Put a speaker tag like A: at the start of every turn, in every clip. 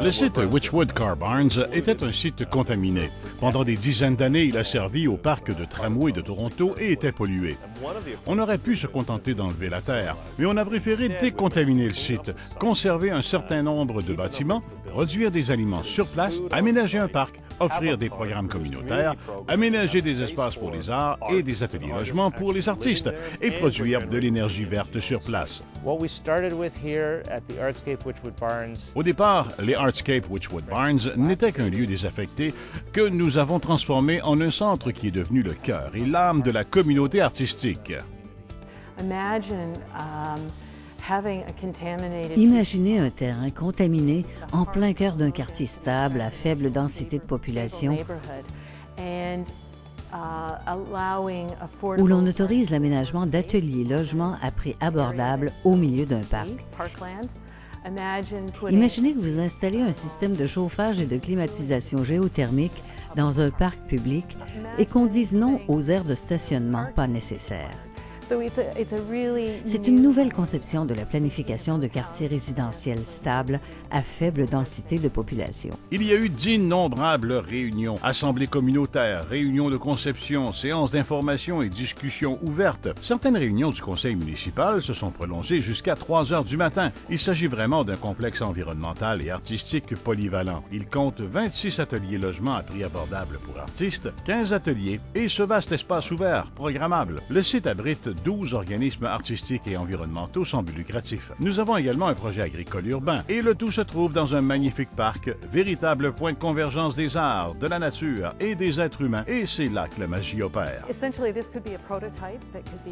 A: Le site Witchwood Car Barns était un site contaminé. Pendant des dizaines d'années, il a servi au parc de tramway de Toronto et était pollué. On aurait pu se contenter d'enlever la terre, mais on a préféré décontaminer le site, conserver un certain nombre de bâtiments, produire des aliments sur place, aménager un parc, offrir des programmes communautaires, aménager des espaces pour les arts et des ateliers logements pour les artistes et produire de l'énergie verte sur place. Au départ, les Artscape Witchwood Barns n'étaient qu'un lieu désaffecté que nous avons transformé en un centre qui est devenu le cœur et l'âme de la communauté artistique.
B: Imaginez un terrain contaminé en plein cœur d'un quartier stable à faible densité de population où l'on autorise l'aménagement d'ateliers logements à prix abordable au milieu d'un parc. Imaginez que vous installez un système de chauffage et de climatisation géothermique dans un parc public et qu'on dise non aux aires de stationnement pas nécessaires. C'est une nouvelle conception de la planification de quartiers résidentiels stables à faible densité de population.
A: Il y a eu d'innombrables réunions, assemblées communautaires, réunions de conception, séances d'information et discussions ouvertes. Certaines réunions du conseil municipal se sont prolongées jusqu'à 3 heures du matin. Il s'agit vraiment d'un complexe environnemental et artistique polyvalent. Il compte 26 ateliers logements à prix abordable pour artistes, 15 ateliers et ce vaste espace ouvert, programmable. Le site abrite 12 organismes artistiques et environnementaux sans but lucratif. Nous avons également un projet agricole urbain et le tout se trouve dans un magnifique parc, véritable point de convergence des arts, de la nature et des êtres humains. Et c'est là que la magie opère.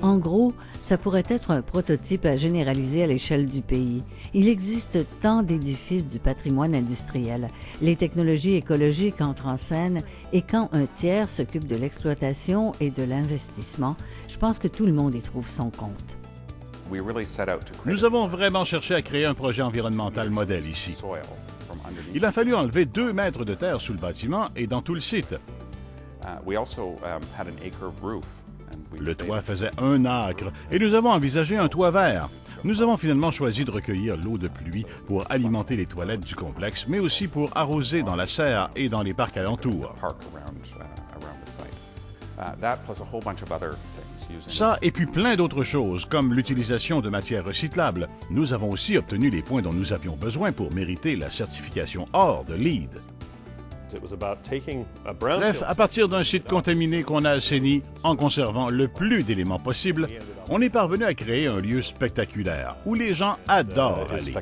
B: En gros, ça pourrait être un prototype à généraliser à l'échelle du pays. Il existe tant d'édifices du patrimoine industriel. Les technologies écologiques entrent en scène et quand un tiers s'occupe de l'exploitation et de l'investissement, je pense que tout le monde y trouve son compte.
A: Nous avons vraiment cherché à créer un projet environnemental modèle ici. Il a fallu enlever 2 mètres de terre sous le bâtiment et dans tout le site. Le toit faisait 1 acre et nous avons envisagé un toit vert. Nous avons finalement choisi de recueillir l'eau de pluie pour alimenter les toilettes du complexe, mais aussi pour arroser dans la serre et dans les parcs alentours. Ça et puis plein d'autres choses, comme l'utilisation de matières recyclables. Nous avons aussi obtenu les points dont nous avions besoin pour mériter la certification or de LEED. Bref, à partir d'un site contaminé qu'on a assaini, en conservant le plus d'éléments possible, on est parvenu à créer un lieu spectaculaire où les gens adorent aller.